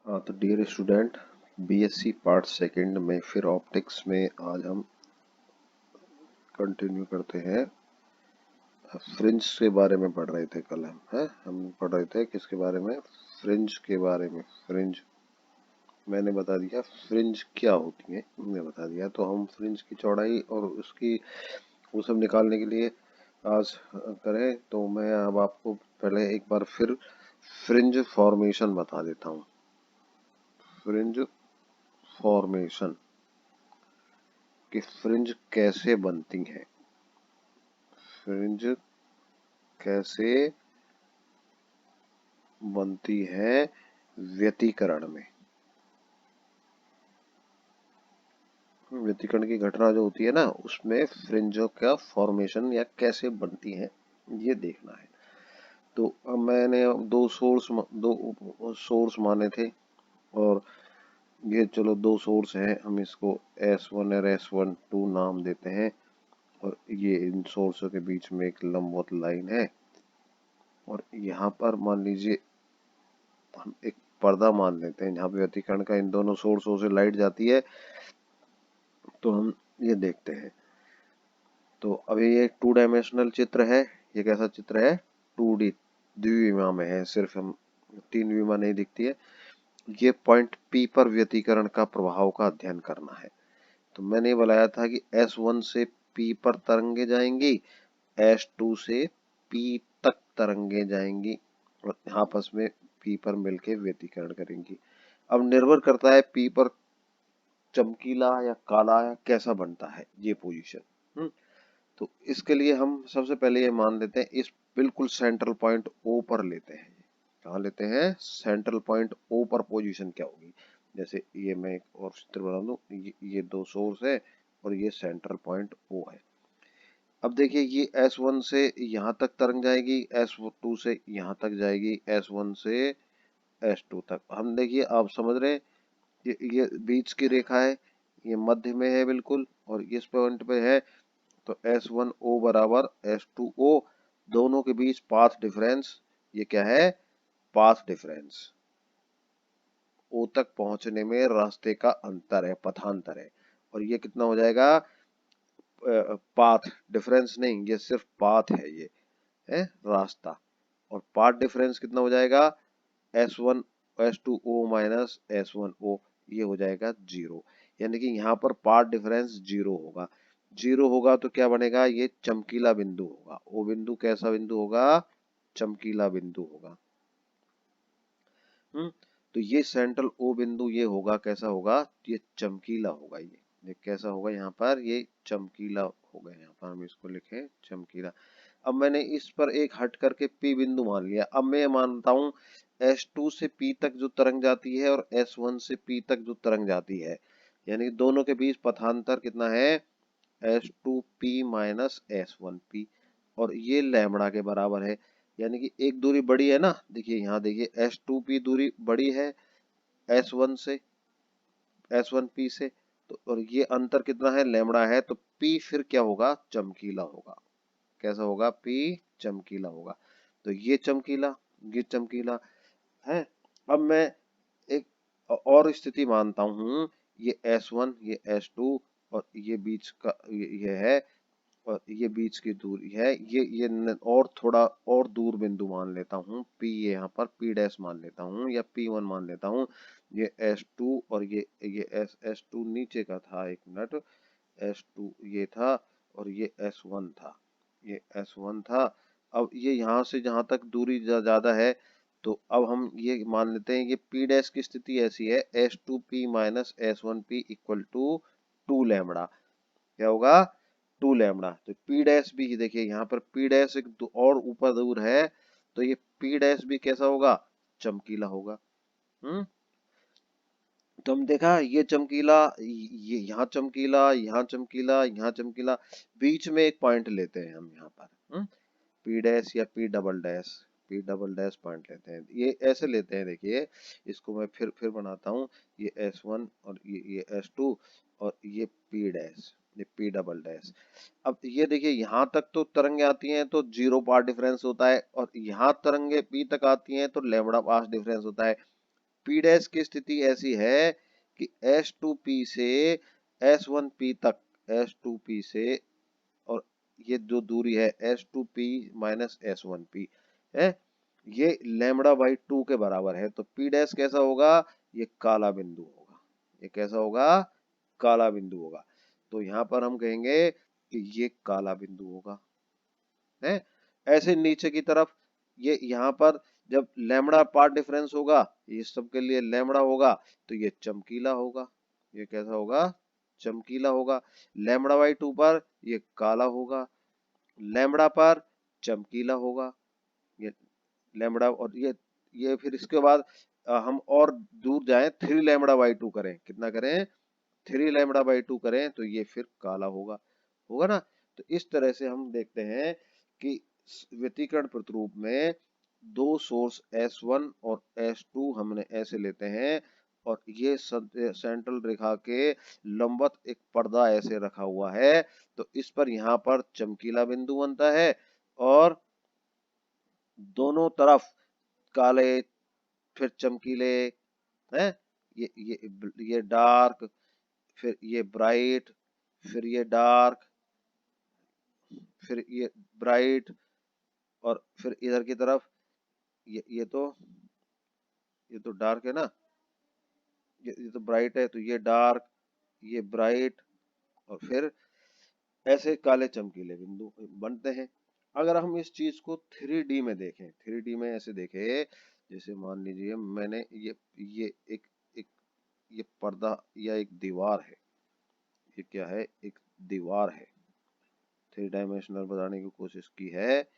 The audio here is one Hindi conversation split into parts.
हाँ तो dear student, BSc part second में फिर ऑप्टिक्स में आज हम कंटिन्यू करते हैं। फ्रिंज के बारे में पढ़ रहे थे कल हम पढ़ रहे थे किसके बारे में? फ्रिंज के बारे में। फ्रिंज मैंने बता दिया, फ्रिंज क्या होती है मैंने बता दिया। तो हम फ्रिंज की चौड़ाई और उसकी वो सब निकालने के लिए आज करें। तो मैं अब आपको पहले एक बार फिर फ्रिंज फॉर्मेशन बता देता हूँ। फ्रिंज फॉर्मेशन कि फ्रिंज कैसे बनती है। फ्रिंज कैसे बनती है व्यतिकरण में। व्यतिकरण की घटना जो होती है ना, उसमें फ्रिंजों का फॉर्मेशन या कैसे बनती है ये देखना है। तो अब मैंने दो सोर्स माने थे, और ये चलो दो सोर्स हैं, हम इसको S1 और S12 नाम देते हैं। और ये इन सोर्सों के बीच में एक लंबवत लाइन है, और यहाँ पर मान लीजिए हम एक पर्दा मान लेते हैं जहाँ पे व्यतिकरण का इन दोनों सोर्सों से लाइट जाती है। तो हम ये देखते हैं। तो अभी ये 2 डायमेंशनल चित्र है। ये कैसा चित्र है? 2D द्विविमा में है, सिर्फ हम 3 विमा नहीं दिखती है। ये पॉइंट P पर व्यतिकरण का प्रभाव का अध्ययन करना है। तो मैंने ये बताया था कि S1 से P पर तरंगे जाएंगी, S2 से P तक तरंगे जाएंगी, और आपस में P पर मिलके व्यतिकरण करेंगी। अब निर्भर करता है P पर चमकीला या काला या कैसा बनता है ये पोजीशन। तो इसके लिए हम सबसे पहले ये मान लेते हैं, इस बिल्कुल सेंट्रल पॉइंट O पर लेते हैं। कहाँ लेते हैं? सेंट्रल पॉइंट O पर पोजीशन क्या होगी? जैसे ये मैं एक और चित्र बना दूं, ये दो सोर्स है और ये सेंट्रल पॉइंट O है। अब देखिए, ये S1 से यहाँ तक तरंग जाएगी, S2 से यहाँ तक जाएगी, S1 से S2 तक। हम देखिए, आप समझ रहे हैं, ये बीच की रेखा है, ये मध्य में है बिल्कुल, और इस पॉइंट पे है। तो S1O बराबर S2O, दोनों के बीच पाथ डिफरेंस, ये क्या है? Path difference. O तक पहुंचने में रास्ते का अंतर है, पथांतर है। और ये कितना हो जाएगा? पाथ डिफरेंस नहीं, ये सिर्फ पाथ है, ये है रास्ता। और पाथ डिफरेंस कितना हो जाएगा? S1 S2O माइनस S1O, ये हो जाएगा 0। यानी कि यहाँ पर पाथ डिफरेंस 0 होगा। 0 होगा तो क्या बनेगा? ये चमकीला बिंदु होगा। ओ बिंदु कैसा बिंदु होगा? चमकीला बिंदु होगा। तो ये सेंट्रल ओ बिंदु ये होगा, कैसा होगा? ये चमकीला होगा। ये कैसा होगा? यहाँ पर ये चमकीला होगा। यहाँ पर हम इसको लिखें चमकीला। अब मैंने इस पर एक हट करके P बिंदु मान लिया। अब मैं मानता हूँ S2 से P तक जो तरंग जाती है और S1 से P तक जो तरंग जाती है, यानी दोनों के बीच पथांतर कितना है? S2P माइनस S1P, और ये लैम्बडा के बराबर है। यानी कि एक दूरी बड़ी है ना, देखिए यहाँ देखिए, S2P दूरी बड़ी है S1 से, S1P से। तो और ये अंतर कितना है? लैम्बडा है। तो P फिर क्या होगा? चमकीला होगा। कैसा होगा? P चमकीला होगा। तो ये चमकीला, ये चमकीला है। अब मैं एक और स्थिति मानता हूँ, ये S1, ये S2, और ये बीच का ये है, और ये बीच की दूरी है, और थोड़ा और दूर बिंदु मान लेता हूँ P, ये यहाँ पर P डैश मान लेता हूँ या P1 मान लेता हूँ। ये S2 और ये S2 नीचे का था, एक मिनट, S2 ये था और ये S1 था, ये S1 था। अब ये यहाँ से जहाँ तक दूरी ज्यादा है, तो अब हम ये मान लेते हैं, ये P डैश की स्थिति ऐसी है, S2P minus S1P equal to 2 lambda. क्या होगा? 2 लैम्बडा। तो P डैश भी देखिए, यहाँ पर P डैश एक और ऊपर दूर है, तो ये P डैश भी कैसा होगा? चमकीला होगा। हम्म तो हम देखा, ये चमकीला, ये यहाँ चमकीला, यहाँ चमकीला, यहाँ चमकीला। बीच में एक पॉइंट लेते हैं हम यहाँ पर, P डैश या P डबल डैश पॉइंट लेते हैं। ये ऐसे लेते हैं, देखिए इसको मैं फिर बनाता हूँ। ये S1 और ये S2 और ये P डैश, ये P डबल डैश। अब ये देखिए, यहाँ तक तो तरंगे आती हैं तो 0 पाथ डिफरेंस होता है, और यहाँ तरंगे P तक आती हैं तो लैम्बडा पाथ डिफरेंस होता है। P डैश की स्थिति ऐसी है कि S2P से S1P तक, S2P से, और ये जो दूरी है S2P माइनस S1P है, ये लैम्बडा बाई 2 के बराबर है। तो P डैश कैसा होगा? ये काला बिंदु होगा। ये कैसा होगा? काला बिंदु होगा। तो यहाँ पर हम कहेंगे कि ये काला बिंदु होगा, है। ऐसे नीचे की तरफ ये यहाँ पर जब लैम्बडा पार्ट डिफरेंस होगा, ये सब के लिए लैम्बडा होगा, तो ये चमकीला होगा। ये कैसा होगा? चमकीला होगा। लैम्बडा बाई 2 पर ये काला होगा, लैम्बडा पर चमकीला होगा। ये लैम्बडा, और ये फिर इसके बाद हम और दूर जाएं, 3 लैम्बडा बाई 2 करें, कितना करें? 3 लैम्बडा बाई 2 करें तो ये फिर काला होगा, होगा ना। तो इस तरह से हम देखते हैं कि व्यतिकरण प्रतिरूप में दो सोर्स S1 और S2 हमने ऐसे लेते हैं, और ये सेंट्रल रेखा के लंबवत एक पर्दा ऐसे रखा हुआ है, तो इस पर यहाँ पर चमकीला बिंदु बनता है, और दोनों तरफ काले, फिर चमकीले हैं, ये डार्क, फिर ये ब्राइट, फिर ये डार्क, फिर ये ब्राइट, और फिर इधर की तरफ ये तो डार्क है ना, ये तो ब्राइट है, तो ये डार्क, ये ब्राइट, और फिर ऐसे काले चमकीले बिंदु बनते हैं। अगर हम इस चीज को 3D में देखें, 3D में ऐसे देखें, जैसे मान लीजिए मैंने ये एक ये पर्दा या एक दीवार है, ये क्या है? एक दीवार है, 3 डायमेंशनल बनाने की कोशिश की है,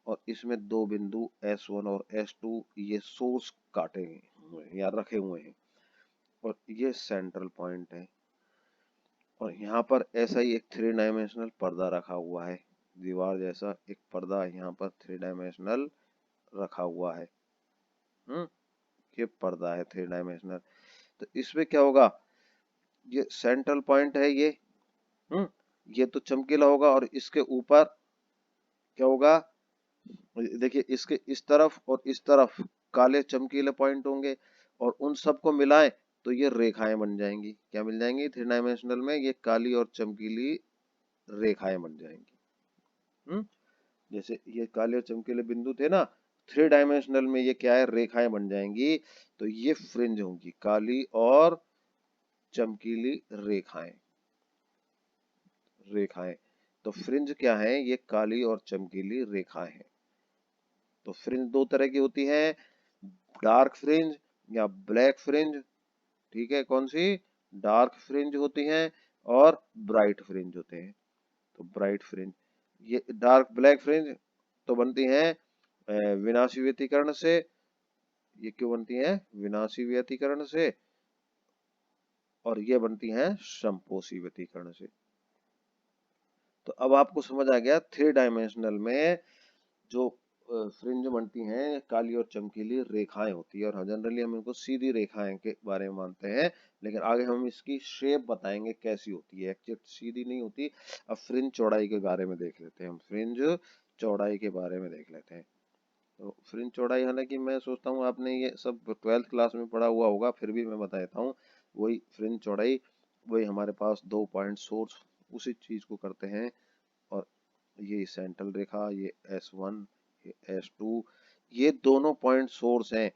और इसमें दो बिंदु S1 और S2 ये सोर्स काटे हुए हैं या रखे हुए हैं, और ये सेंट्रल पॉइंट है, और यहाँ पर ऐसा ही एक 3 डायमेंशनल पर्दा रखा हुआ है, दीवार जैसा एक पर्दा यहाँ पर 3 डायमेंशनल रखा हुआ है। ये पर्दा है 3 डायमेंशनल। तो इसमें क्या होगा? ये सेंट्रल पॉइंट है, ये तो चमकीला होगा, और इसके ऊपर क्या होगा? देखिए, इसके इस तरफ और इस तरफ काले चमकीले पॉइंट होंगे, और उन सबको मिलाएं तो ये रेखाएं बन जाएंगी। क्या मिल जाएंगी? 3 डायमेंशनल में ये काली और चमकीली रेखाएं बन जाएंगी। जैसे ये काले और चमकीले बिंदु थे ना, 3 डायमेंशनल में ये क्या है? रेखाएं बन जाएंगी। तो ये फ्रिंज होंगी, काली और चमकीली रेखाएं। तो फ्रिंज क्या है? ये काली और चमकीली रेखाएं हैं। तो फ्रिंज दो तरह की होती है, डार्क फ्रिंज या ब्लैक फ्रिंज। ठीक है, कौन सी? डार्क फ्रिंज होती हैं और ब्राइट फ्रिंज होते हैं। तो ब्राइट फ्रिंज, ये डार्क ब्लैक फ्रिंज तो बनती हैं विनाशी व्यतिकरण से। ये क्यों बनती हैं? विनाशी व्यतिकरण से। और ये बनती हैं समपोषी व्यतिकरण से। तो अब आपको समझ आ गया 3 डायमेंशनल में जो फ्रिंज बनती हैं, काली और चमकीली रेखाएं होती है, और जनरली हम इनको सीधी रेखाएं के बारे में मानते हैं, लेकिन आगे हम इसकी शेप बताएंगे कैसी होती है। एक्चुअली सीधी नहीं होती। अब फ्रिंज चौड़ाई के बारे में देख लेते हैं, हम फ्रिंज चौड़ाई के बारे में देख लेते हैं। तो फ्रिंज चौड़ाई, हालांकि मैं सोचता हूँ आपने ये सब 12th क्लास में पढ़ा हुआ होगा, फिर भी मैं बता देता हूँ। वही फ्रिंज चौड़ाई, वही हमारे पास 2 पॉइंट सोर्स उसी चीज को करते हैं, और ये सेंट्रल रेखा, ये S1, ये S2, ये दोनों पॉइंट सोर्स हैं।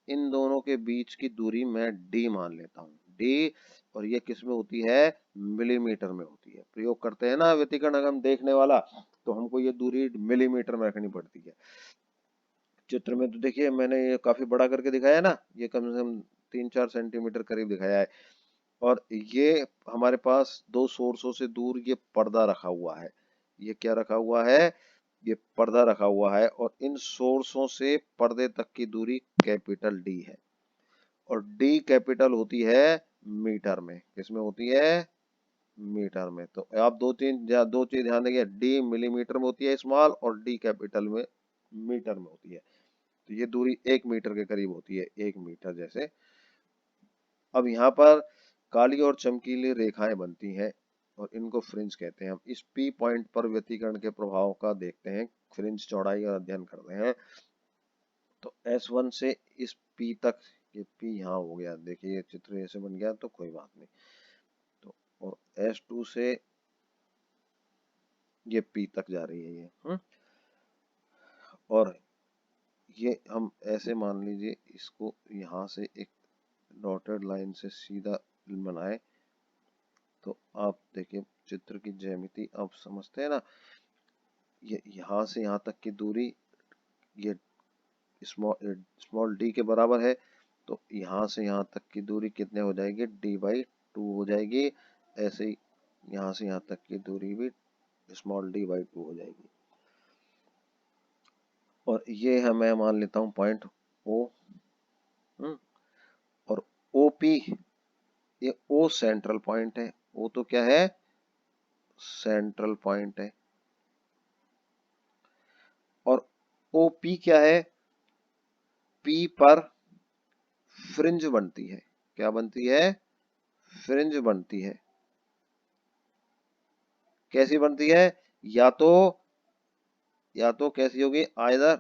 इन दोनों के बीच की दूरी मैं D मान लेता हूँ, D। और ये किस में होती है? मिलीमीटर में होती है। प्रयोग करते हैं ना व्यतिकरण अगर हम देखने वाला, तो हमको ये दूरी मिलीमीटर में रखनी पड़ती है। चित्र में तो देखिए मैंने ये काफी बड़ा करके दिखाया है ना, ये कम से कम 3-4 सेंटीमीटर करीब दिखाया है। और ये हमारे पास दो सोर्सों से दूर ये पर्दा रखा हुआ है। ये क्या रखा हुआ है? ये पर्दा रखा हुआ है, और इन सोर्सों से पर्दे तक की दूरी कैपिटल डी है, और डी कैपिटल होती है मीटर में। किसमें होती है? मीटर में। तो आप दो चीज ध्यान देंगे, डी मिलीमीटर में होती है स्मॉल, और डी कैपिटल में मीटर में होती है। तो ये दूरी 1 मीटर के करीब होती है, 1 मीटर जैसे। अब यहाँ पर काली और चमकीली रेखाएं बनती हैं, और इनको फ्रिंज कहते हैं। हम इस P पॉइंट पर व्यतिकरण के प्रभाव का देखते हैं, फ्रिंज चौड़ाई का अध्ययन करते हैं। तो S1 से इस P तक ये P यहाँ हो गया, देखिए ये चित्र ऐसे बन गया तो कोई बात नहीं। तो और S2 से ये P तक जा रही है ये, और ये हम ऐसे मान लीजिए इसको यहाँ से एक डॉटेड लाइन से सीधा बनाए तो आप देखिए चित्र की ज्यामिति आप समझते हैं ना। ये यहाँ से यहाँ तक की दूरी ये स्मॉल डी के बराबर है, तो यहाँ से यहाँ तक की दूरी कितने हो जाएगी, d/2 हो जाएगी। ऐसे ही यहाँ से यहाँ तक की दूरी भी स्मॉल d/2 हो जाएगी। और ये है, मैं मान लेता हूँ पॉइंट O, और OP, ये O सेंट्रल पॉइंट है। O तो क्या है, सेंट्रल पॉइंट है। और OP क्या है, P पर फ्रिंज बनती है। क्या बनती है, फ्रिंज बनती है। कैसी बनती है, या तो कैसी होगी, आइदर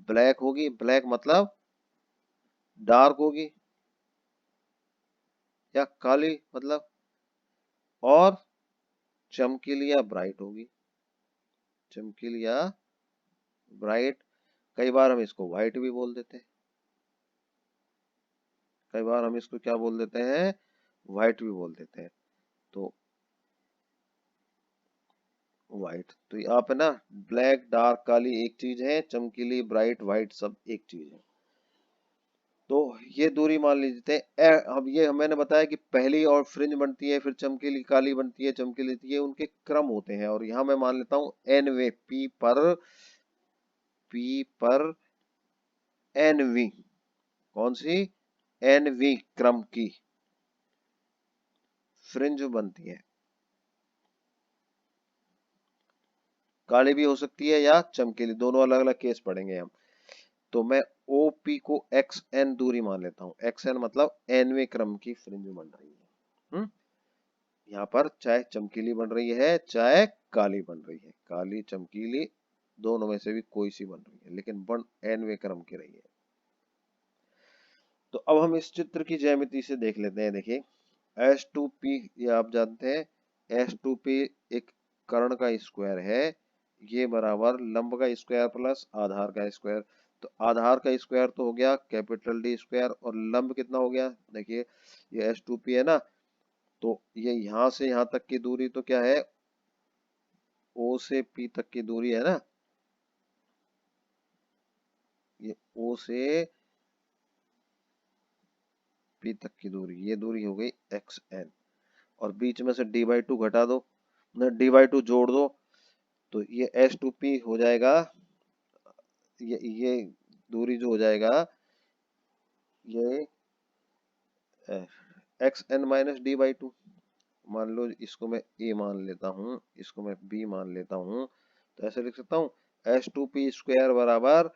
ब्लैक होगी, ब्लैक मतलब डार्क होगी, या काली मतलब, और चमकीली या ब्राइट होगी, चमकीली या ब्राइट। कई बार हम इसको व्हाइट भी बोल देते हैं, कई बार हम इसको क्या बोल देते हैं, व्हाइट भी बोल देते हैं। तो व्हाइट, तो यहाँ पे ना ब्लैक डार्क काली एक चीज है, चमकीली ब्राइट व्हाइट सब एक चीज है। तो ये दूरी मान लीजिए अब ये मैंने बताया कि पहली और फ्रिंज बनती है, फिर चमकीली काली बनती है, चमकीली, ये उनके क्रम होते हैं। और यहाँ मैं मान लेता हूँ एन वे, पी पर एन वी, कौन सी, एन वी क्रम की फ्रिंज बनती है। काली भी हो सकती है या चमकीली, दोनों अलग अलग केस पढ़ेंगे हम। तो मैं OP को XN दूरी मान लेता हूँ। XN मतलब nवें क्रम की फ्रिंज बन रही है। यहाँ पर चाहे चमकीली बन रही है चाहे काली बन रही है, काली चमकीली दोनों में से भी कोई सी बन रही है, लेकिन बन nवें क्रम की रही है। तो अब हम इस चित्र की ज्यामिति से देख लेते हैं। देखिए S2P, ये आप जानते हैं S2P एक कर्ण का स्क्वायर है, ये बराबर लंब का स्क्वायर प्लस आधार का स्क्वायर। तो आधार का स्क्वायर तो हो गया कैपिटल D स्क्वायर, और लंब कितना हो गया, देखिए ये S2P है ना, तो ये यहाँ से यहाँ तक की दूरी तो क्या है, O से P तक की दूरी है ना, ये O से P तक की दूरी, ये दूरी हो गई XN। और बीच में से d/2 घटा दो, d/2 जोड़ दो, तो ये S2P हो जाएगा, ये दूरी जो हो जाएगा, ये XN-d/2। मान लो इसको मैं A मान लेता हूँ, इसको मैं B मान लेता हूँ, तो ऐसे लिख सकता हूँ S2P स्क्वायर बराबर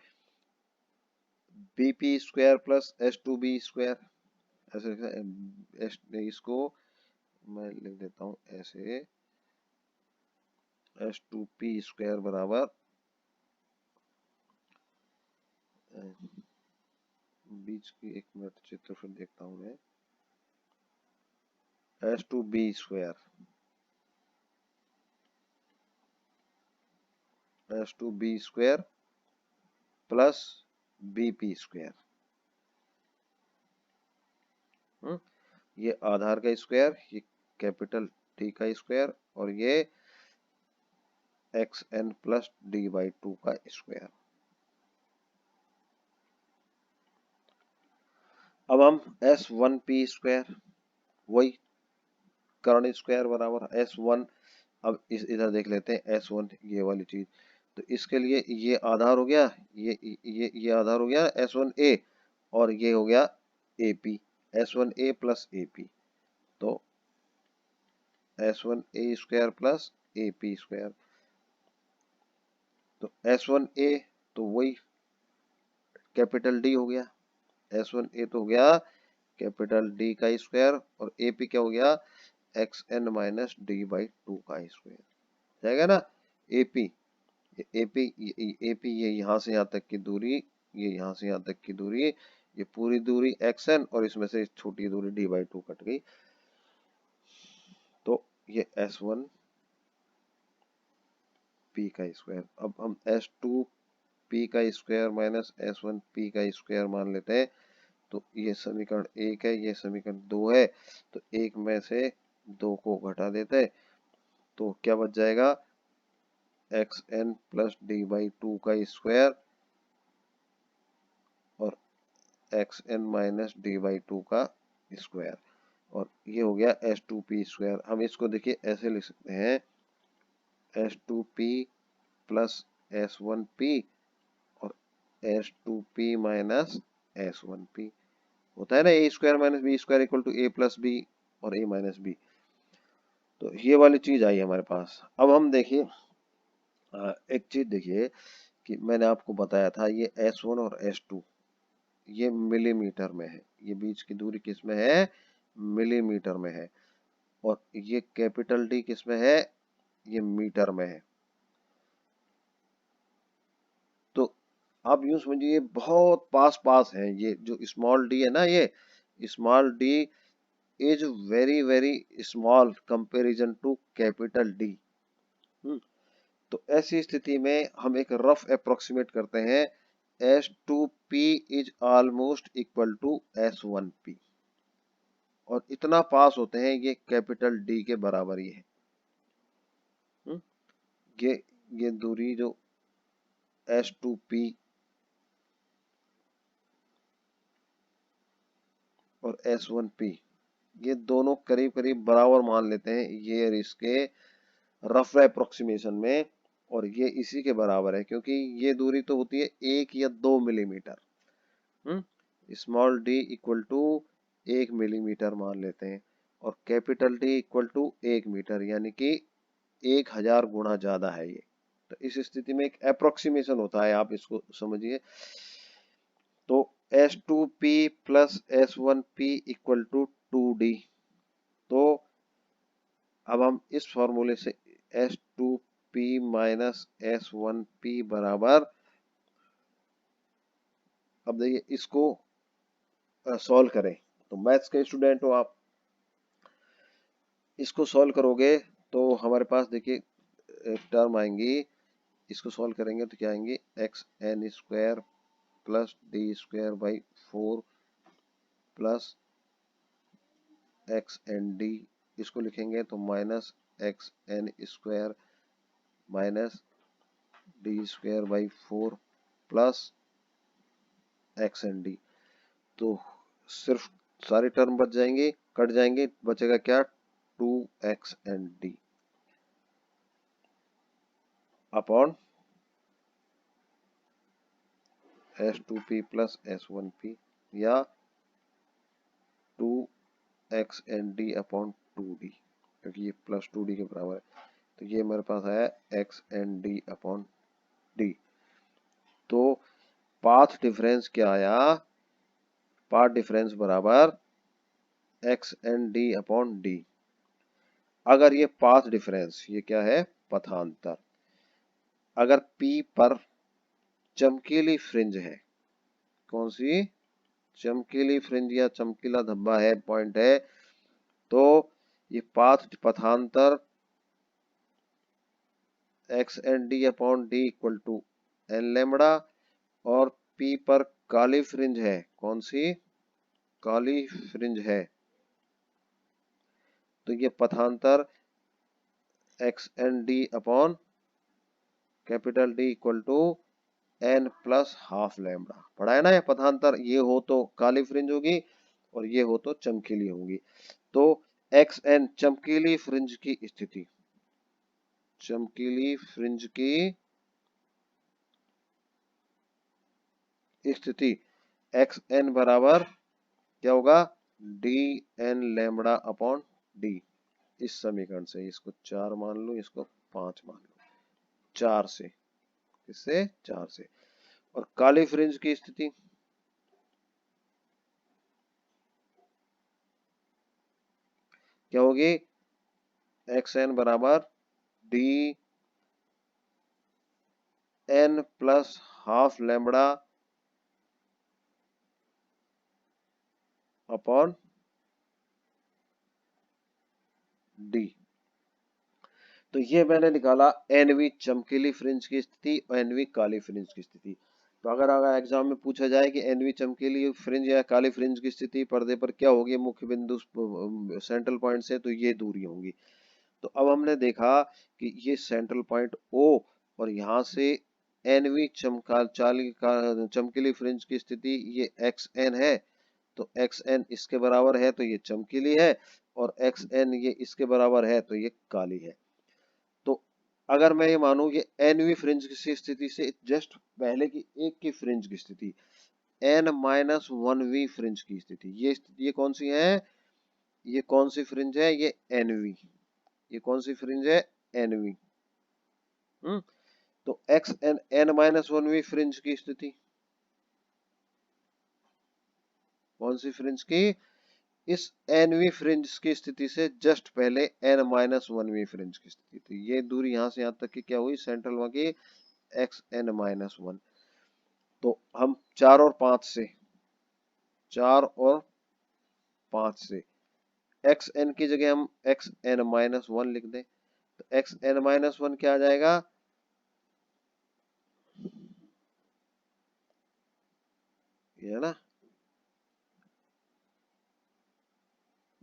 BP square plus S2B square. ऐसे इसको मैं लिख देता हूँ ऐसे, S2P स्क्वायर बराबर बीच की, एक मिनट चित्र फिर देखता हूँ मैं, S2B square, S2B square plus BP square. ये आधार का स्क्वायर, ये कैपिटल T का स्क्वायर, और ये XN प्लस d/2 का स्क्वायर। अब हम S1P स्क्वायर, वही कर्ण स्क्वायर बराबर S1। अब इधर देख लेते हैं S1, ये वाली चीज, तो इसके लिए ये आधार हो गया, ये आधार हो गया S1A, और ये हो गया AP, S1A प्लस AP, तो S1A square plus AP square. तो S1A तो वही कैपिटल D हो गया, S1A तो हो गया कैपिटल D का स्क्वायर, और AP क्या हो गया, XN-d/2 का स्क्वायर जाएगा ना। AP, AP ये यहाँ से यहाँ तक की दूरी, ये यहाँ से यहाँ तक की दूरी, ये पूरी दूरी xn और इसमें से छोटी दूरी d/2 कट गई, तो ये S1p का स्क्वायर। अब हम S2p का स्क्वायर माइनस S1p का स्क्वायर मान लेते हैं, तो ये समीकरण 1 है, ये समीकरण 2 है, तो 1 में से 2 को घटा देते हैं, तो क्या बच जाएगा xn प्लस d/2 का स्क्वायर और xn माइनस d/2 का स्क्वायर, और ये हो गया S2p स्क्वायर। हम इसको देखिए ऐसे लिख सकते हैं S2p प्लस S1p और S2p माइनस S1p, होता है ना a square minus b square equal to a plus b और ए माइनस बी। तो ये वाली चीज आई हमारे पास। अब हम देखिए एक चीज देखिए कि मैंने आपको बताया था ये S1 और S2 ये मिलीमीटर में है, ये बीच की दूरी किस में है, मिलीमीटर में है, और ये कैपिटल डी किस में है, ये मीटर में है। तो आप यूं समझिए ये बहुत पास पास है, ये जो स्मॉल डी है ना, ये small D is very very small comparison to capital D. तो ऐसी स्थिति में हम एक रफ अप्रोक्सीमेट करते हैं, S2p is almost equal to S1p, और इतना पास होते हैं ये कैपिटल डी के बराबर ही है। ये ये दूरी जो S2p और S1p ये दोनों करीब करीब बराबर मान लेते हैं ये इसके रफ अप्रोक्सीमेशन में, और ये इसी के बराबर है क्योंकि ये दूरी तो होती है 1 या 2 millimetre. Small D equal to 1 millimetre मान लेते हैं और capital D equal to 1 metre, यानी कि 1000 गुना ज्यादा है ये। तो इस स्थिति में एक अप्रोक्सीमेशन होता है, आप इसको समझिए। तो S2p plus S1p equal to 2d। तो अब हम इस फॉर्मूले से S2p माइनस S1p बराबर, अब देखिए इसको सॉल्व करें, तो मैथ्स के स्टूडेंट हो आप, इसको सॉल्व करोगे तो हमारे पास देखिए एक टर्म आएंगी, इसको सॉल्व करेंगे तो क्या आएंगे, X N square plus D square by 4 plus X N D, इसको लिखेंगे तो minus X N square minus D square by 4 plus X N D. तो सिर्फ सारे टर्म बच जाएंगे, कट जाएंगे, बचेगा क्या, 2x N D upon S2p plus S1p या 2x N D upon 2d, क्योंकि ये प्लस 2d के बराबर है, तो ये मेरे पास आया x N D upon D. तो पाथ डिफरेंस क्या आया, पाथ डिफरेंस बराबर x N D upon D. अगर ये पाथ डिफरेंस, ये क्या है, पथांतर, अगर P पर चमकीली फ्रिंज है, कौन सी, चमकीली फ्रिंज या चमकीला धब्बा है, पॉइंट है, तो ये पाथ पथांतर x N D upon d equal to n lambda, और P पर काली फ्रिंज है, कौन सी, काली फ्रिंज है, तो ये पथांतर x N D upon capital D equal to n plus half lambda. पढ़ा है ना ये पथांतर, ये हो तो काली फ्रिंज होगी और ये हो तो चमकीली होगी। तो एक्स एन चमकीली फ्रिंज की स्थिति, चमकीली फ्रिंज की स्थिति एक्स एन बराबर क्या होगा, D N lambda upon D. इस समीकरण से इसको 4 मान लो, इसको 5 मान लो, 4 से, इससे 4 से। और काली फ्रिंज की स्थिति क्या होगी, एक्स एन बराबर D N plus half lambda upon D. तो ये मैंने निकाला एनवी चमकीली फ्रिंज की स्थिति और एनवी काली फ्रिंज की स्थिति। तो अगर अगर एग्जाम में पूछा जाए कि एनवी चमकीली फ्रिंज या काली फ्रिंज की स्थिति पर्दे पर क्या होगी मुख्य बिंदु सेंट्रल पॉइंट से, तो ये दूरी होंगी। तो अब हमने देखा कि ये सेंट्रल पॉइंट ओ और यहाँ से एनवी चमकीली फ्रिंज की स्थिति ये एक्स एन है, तो एक्स एन इसके बराबर है तो ये चमकीली है, और एक्स एन ये इसके बराबर है तो ये काली है। तो अगर मैं ये मानूं ये एनवी फ्रिंज की स्थिति से जस्ट पहले की एक की फ्रिंज की स्थिति, एन माइनस वन वी फ्रिंज की स्थिति, ये कौन सी है, ये कौन सी फ्रिंज है, ये एनवी, ये कौन सी फ्रिंज है, एनवी। तो x N N minus one वी फ्रिंज की स्थिति कौन सी फ्रिंज की, इस एनवी फ्रिंज की स्थिति से जस्ट पहले एन माइनस वन वी फ्रिंज की स्थिति। तो ये दूरी यहां से यहां तक की क्या हुई, सेंट्रल वहां की एक्स एन माइनस वन। तो हम 4 और 5 से एक्स एन की जगह हम एक्स एन माइनस वन लिख दें, तो एक्स एन माइनस वन क्या आ जाएगा, ये है ना,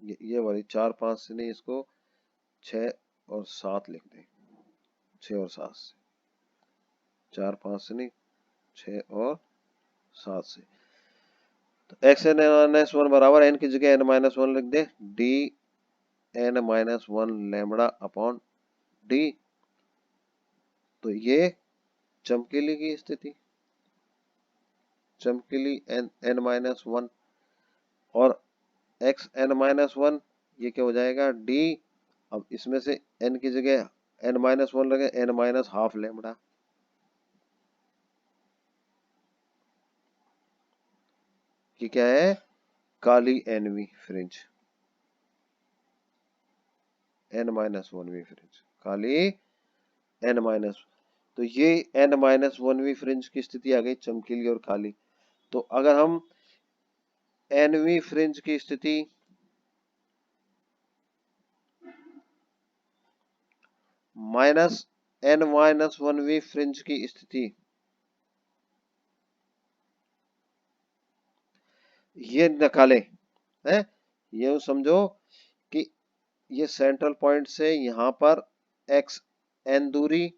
ये वाली 4 5 से नहीं, इसको 6 और 7 लिख दें, 6 और 7 से, 4 5 से नहीं 6 और 7 से। तो एक्स एन माइनस वन बराबर एन की जगह एन माइनस वन लिख दे, d N minus one lambda upon D. तो ये चमकीली की स्थिति, चमकीली एन एन माइनस वन, और एक्स एन माइनस वन ये क्या हो जाएगा, डी। अब इसमें से एन की जगह एन माइनस वन लगे, एन माइनस हाफ लैम्बडा, ये क्या है, काली एनवी फ्रिंज, एन माइनस वन वी फ्रिंज, काली एन माइनस। तो ये एन माइनस वन वी फ्रिंज की स्थिति आ गई चमकीली और काली। तो अगर हम एनवी फ्रिंज की स्थिति माइनस एन माइनस वन वी फ्रिंज की स्थिति ये निकाले हैं, ये समझो कि ये सेंट्रल पॉइंट से यहां पर एक्स एन दूरी,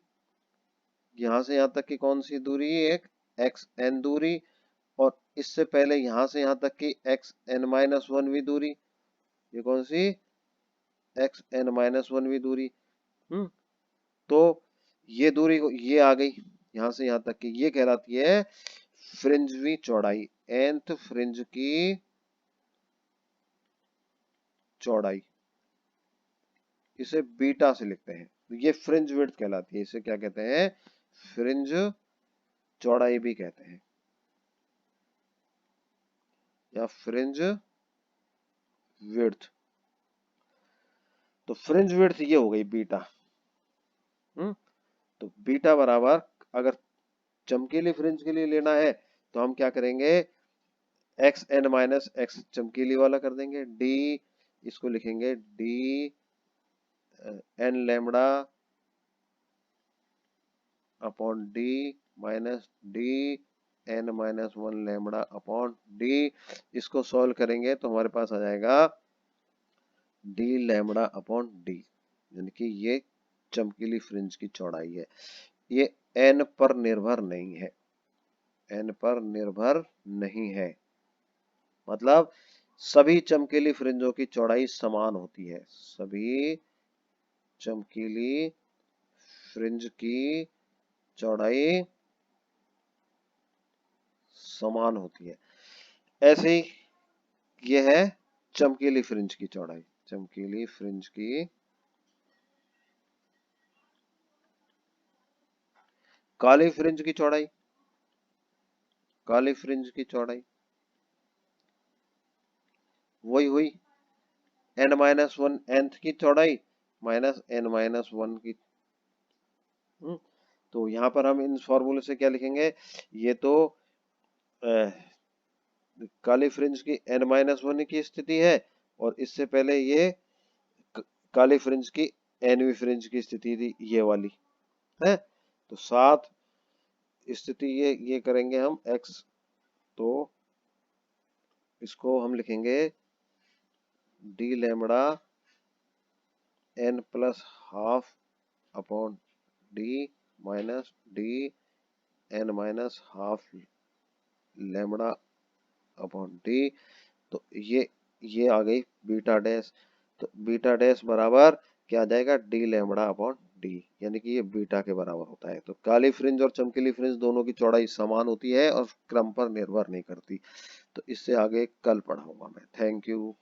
यहां से यहां तक की कौन सी दूरी, एक एक्स एन दूरी, और इससे पहले यहां से यहां तक की एक्स एन माइनस वन वी दूरी, ये कौन सी, एक्स एन माइनस वन वी दूरी। तो ये दूरी ये आ गई यहां से यहां तक की, ये कहलाती है फ्रिंजवी चौड़ाई, nth फ्रिंज की चौड़ाई, इसे बीटा से लिखते हैं। तो ये फ्रिंज विड्थ कहलाती है, इसे क्या कहते हैं, फ्रिंज चौड़ाई भी कहते हैं, या फ्रिंज विड्थ। तो फ्रिंज विड्थ ये हो गई बीटा। तो बीटा बराबर, अगर चमकीली फ्रिंज के लिए लेना है तो हम क्या करेंगे, एक्स एन माइनस एक्स चमकीली वाला कर देंगे, डी इसको लिखेंगे D N lambda upon D minus D N minus one lambda upon D. इसको सॉल्व करेंगे तो हमारे पास आ जाएगा डी लैम्बडा अपॉन डी, यानी कि ये चमकीली फ्रिंज की चौड़ाई है। ये एन पर निर्भर नहीं है, एन पर निर्भर नहीं है, मतलब सभी चमकीली फ्रिंजों की चौड़ाई समान होती है, सभी चमकीली फ्रिंज की चौड़ाई समान होती है। ऐसे ही ये है चमकीली फ्रिंज की चौड़ाई, चमकीली फ्रिंज की काली फ्रिंज की चौड़ाई, काली फ्रिंज की चौड़ाई वही हुई एन माइनस वन एंथ की चौड़ाई माइनस एन माइनस वन की। तो यहां पर हम इन फॉर्मूले से क्या लिखेंगे, ये तो काली फ्रिंज की n-1 की स्थिति है और इससे पहले ये काली फ्रिंज की nवीं फ्रिंज की स्थिति थी, ये वाली है। तो 7 स्थिति ये करेंगे हम x, तो इसको हम लिखेंगे d lambda n plus half upon d minus d n minus half lambda upon d। तो ये आ गई बीटा डैश। तो बीटा डैश बराबर क्या आ जाएगा, डी लैम्बडा अपॉन डी, यानी कि ये बीटा के बराबर होता है। तो काली फ्रिंज और चमकीली फ्रिंज दोनों की चौड़ाई समान होती है और क्रम पर निर्भर नहीं करती। तो इससे आगे कल पढ़ाऊंगा मैं। Thank you.